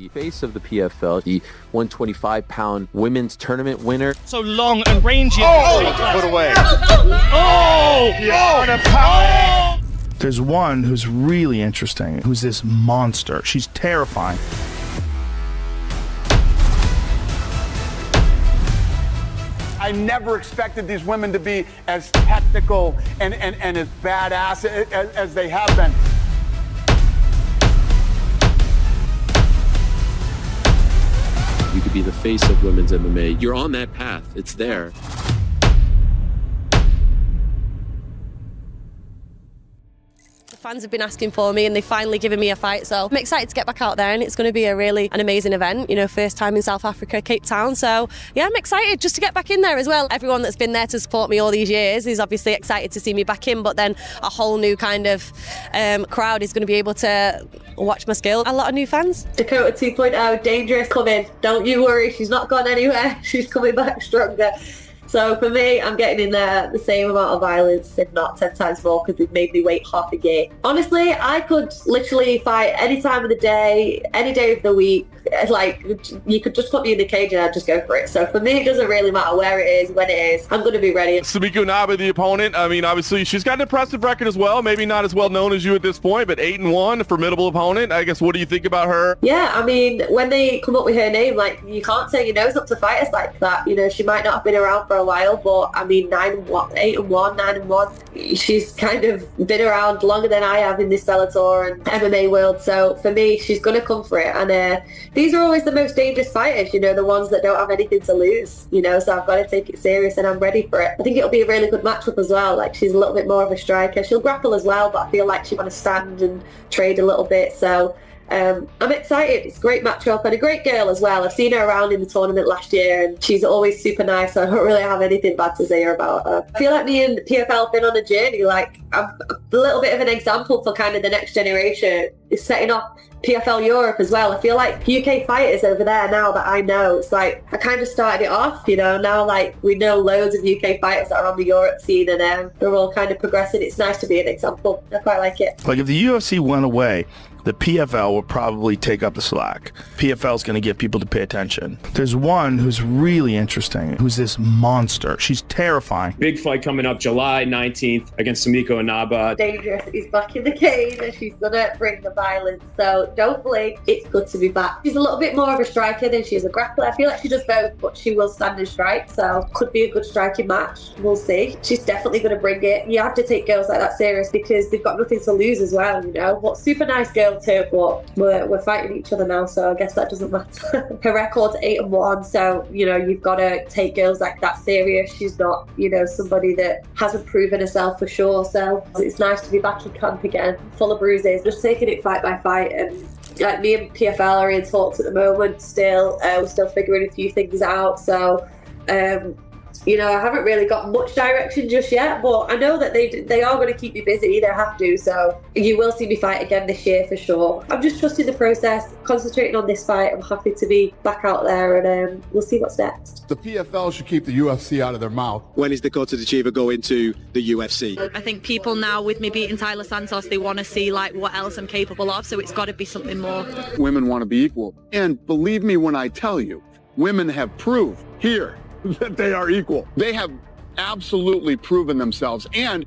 the face of the PFL, the 125-pound women's tournament winner. So long and rangy. Put away. There's one who's really interesting, who's this monster. She's terrifying. I never expected these women to be as technical and as badass as they have been. You could be the face of women's MMA. You're on that path. It's there. Fans have been asking for me and they've finally given me a fight, so I'm excited to get back out there, and it's going to be an amazing event, you know, first time in South Africa, Cape Town, so yeah, I'm excited just to get back in there as well. Everyone that's been there to support me all these years is obviously excited to see me back in, but then a whole new kind of crowd is going to be able to watch my skill. A lot of new fans. Dakota 2.0, dangerous coming, don't you worry, she's not gone anywhere, she's coming back stronger. So for me, I'm getting in there the same amount of violence, if not 10 times more, because they've made me wait half a year. Honestly, I could literally fight any time of the day, any day of the week. Like, you could just put me in the cage and I'd just go for it. So for me, it doesn't really matter where it is, when it is. I'm going to be ready. Sumiko Inaba, the opponent. I mean, obviously, she's got an impressive record as well. Maybe not as well known as you at this point, but 8-1, a formidable opponent. I guess, what do you think about her? Yeah, I mean, when they come up with her name, like, you can't turn your nose up to fighters like that. You know, she might not have been around for a while, but I mean, 8-1, 9-1. She's kind of been around longer than I have in this Bellator and MMA world. So for me, she's going to come for it. And these are always the most dangerous fighters, you know, the ones that don't have anything to lose, you know, so I've got to take it serious and I'm ready for it. I think it'll be a really good matchup as well. Like, she's a little bit more of a striker. She'll grapple as well, but I feel like she's going to stand and trade a little bit. So I'm excited. It's a great matchup and a great girl as well. I've seen her around in the tournament last year and she's always super nice, so I don't really have anything bad to say about her. I feel like me and PFL have been on a journey. Like, I'm a little bit of an example for kind of the next generation. It's setting off PFL Europe as well. I feel like UK fighters over there now that I know, it's like I kind of started it off, you know, now like we know loads of UK fighters that are on the Europe scene and they're all kind of progressing. It's nice to be an example. I quite like it. Like, if the UFC went away, the PFL will probably take up the slack. PFL is going to get people to pay attention. There's one who's really interesting, who's this monster. She's terrifying. Big fight coming up July 19th against Sumiko Inaba. Dangerous is back in the cage and she's going to bring the violence. So don't blink. It's good to be back. She's a little bit more of a striker than she is a grappler. I feel like she does both, but she will stand and strike. So could be a good striking match. We'll see. She's definitely going to bring it. You have to take girls like that serious because they've got nothing to lose as well, you know. But super nice girl too, but we're fighting each other now, so I guess that doesn't matter. Her record's 8-1, so you know, you've got to take girls like that serious. She's not, you know, somebody that hasn't proven herself for sure, so it's nice to be back in camp again, full of bruises, just taking it fight by fight. And like, me and PFL are in talks at the moment still. We're still figuring a few things out, so you know, I haven't really got much direction just yet, but I know that they are going to keep me busy. They have to, so you will see me fight again this year for sure. I'm just trusting the process, concentrating on this fight. I'm happy to be back out there, and we'll see what's next. The PFL should keep the UFC out of their mouth. When is Dakota Ditcheva going to the UFC? I think people now, with me beating Tyler Santos, they want to see like what else I'm capable of, so it's got to be something more. Women want to be equal, and believe me when I tell you, women have proved here that they are equal. They have absolutely proven themselves, and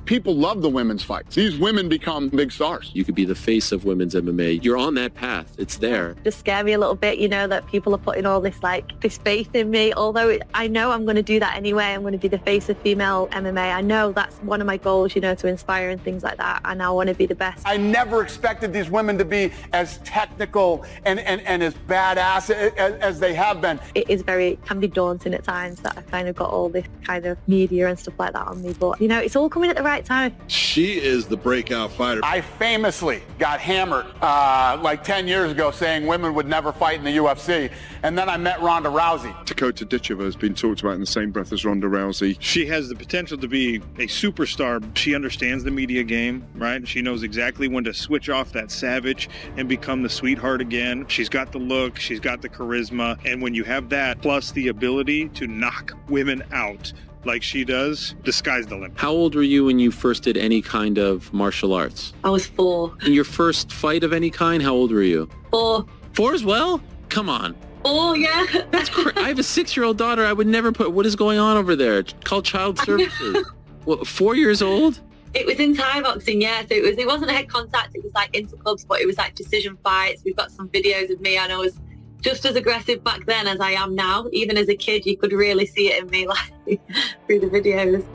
people love the women's fights. These women become big stars. You could be the face of women's MMA. You're on that path. It's there. Just scare me a little bit, you know, that people are putting all this this faith in me, although I know I'm going to do that anyway. I'm going to be the face of female MMA. I know that's one of my goals, you know, to inspire and things like that, and I want to be the best. I never expected these women to be as technical and as badass as they have been. It is can be daunting at times that I've kind of got all this kind of media and stuff like that on me, but you know, it's all coming at the right time. She is the breakout fighter. I famously got hammered like 10 years ago saying women would never fight in the UFC, and then I met Ronda Rousey. Dakota Ditcheva has been talked about in the same breath as Ronda Rousey. She has the potential to be a superstar. She understands the media game, right? She knows exactly when to switch off that savage and become the sweetheart again. She's got the look, she's got the charisma, and when you have that, plus the ability to knock women out like she does, the sky's the limit. How old were you when you first did any kind of martial arts? I was 4. In your first fight of any kind, how old were you? 4. 4 as well? Come on. Oh, yeah. That's I have a 6-year-old daughter. I would never put, what is going on over there? Call child services. What, 4 years old? It was in Thai boxing, yeah. So it wasn't a head contact, it was like interclubs, but it was like decision fights. We've got some videos of me, and I was just as aggressive back then as I am now. Even as a kid, you could really see it in me, like through the videos.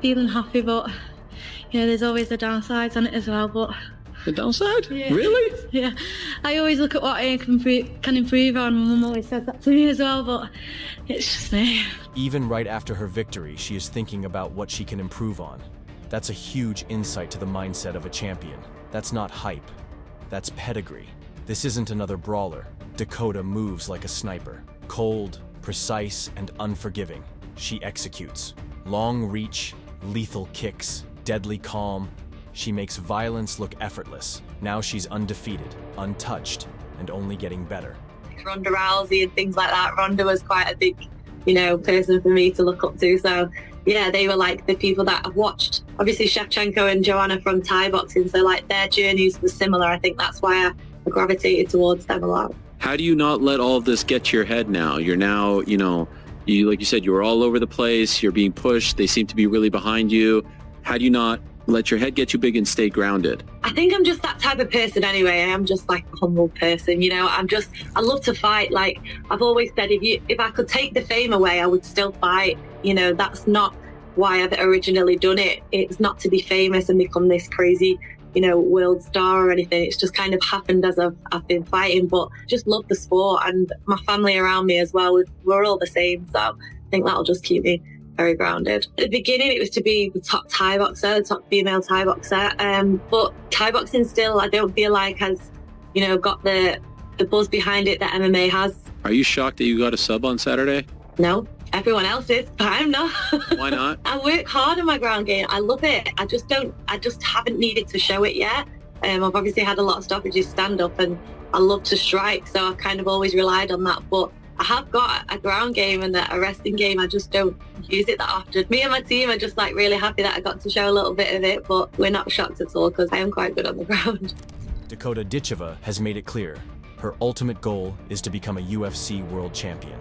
Feeling happy, but there's always the downsides on it as well. But the downside? Yeah. Really? Yeah, I always look at what I can improve on. My mum always says that to me as well, but it's just me. Even right after her victory, she is thinking about what she can improve on. That's a huge insight to the mindset of a champion. That's not hype. That's pedigree. This isn't another brawler. Dakota moves like a sniper. Cold, precise, and unforgiving. She executes. Long reach, lethal kicks, deadly calm. She makes violence look effortless. Now she's undefeated, untouched, and only getting better. Ronda Rousey and things like that. Ronda was quite a big, person for me to look up to. So yeah, they were like the people that I've watched. Obviously Shevchenko and Joanna from Thai boxing, so like their journeys were similar. I think that's why I gravitated towards them a lot. How do you not let all of this get to your head now? You're now, you like you said, you were all over the place. You're being pushed. They seem to be really behind you. How do you not let your head get too big and stay grounded? I think I'm just that type of person anyway. I am just like a humble person, I love to fight. Like I've always said, if I could take the fame away, I would still fight. That's not why I've originally done it. It's not to be famous and become this crazy, world star or anything. It's just kind of happened as I've been fighting, but just love the sport, and my family around me as well. We're all the same. So I think that'll just keep me very grounded. At the beginning, it was to be the top Thai boxer, the top female Thai boxer. But Thai boxing still, I don't feel like has, got the buzz behind it that MMA has. Are you shocked that you got a sub on Saturday? No, everyone else is, but I'm not. Why not? I work hard on my ground game. I love it. I just haven't needed to show it yet. I've obviously had a lot of stoppages stand up, and I love to strike, so I've kind of always relied on that. But I have got a ground game and a wrestling game. I just don't use it that often. Me and my team are just like really happy that I got to show a little bit of it, but we're not shocked at all because I am quite good on the ground. Dakota Ditcheva has made it clear. Her ultimate goal is to become a UFC world champion.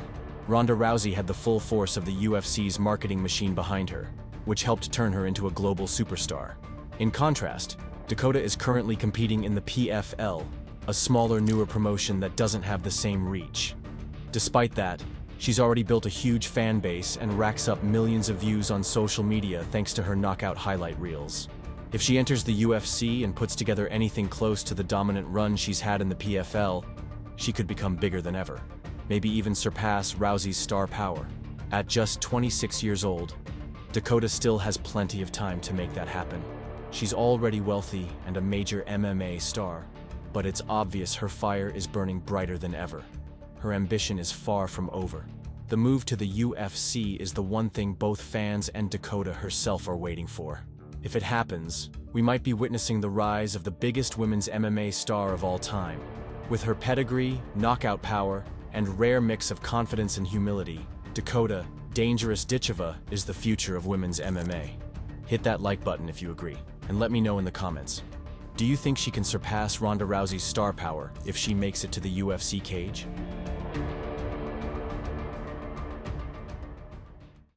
Ronda Rousey had the full force of the UFC's marketing machine behind her, which helped turn her into a global superstar. In contrast, Dakota is currently competing in the PFL, a smaller, newer promotion that doesn't have the same reach. Despite that, she's already built a huge fan base and racks up millions of views on social media thanks to her knockout highlight reels. If she enters the UFC and puts together anything close to the dominant run she's had in the PFL, she could become bigger than ever. Maybe even surpass Rousey's star power. At just 26 years old, Dakota still has plenty of time to make that happen. She's already wealthy and a major MMA star, but it's obvious her fire is burning brighter than ever. Her ambition is far from over. The move to the UFC is the one thing both fans and Dakota herself are waiting for. If it happens, we might be witnessing the rise of the biggest women's MMA star of all time. With her pedigree, knockout power, and rare mix of confidence and humility, Dakota Dangerous Ditcheva is the future of women's MMA. Hit that like button if you agree, and let me know in the comments. Do you think she can surpass Ronda Rousey's star power if she makes it to the UFC cage?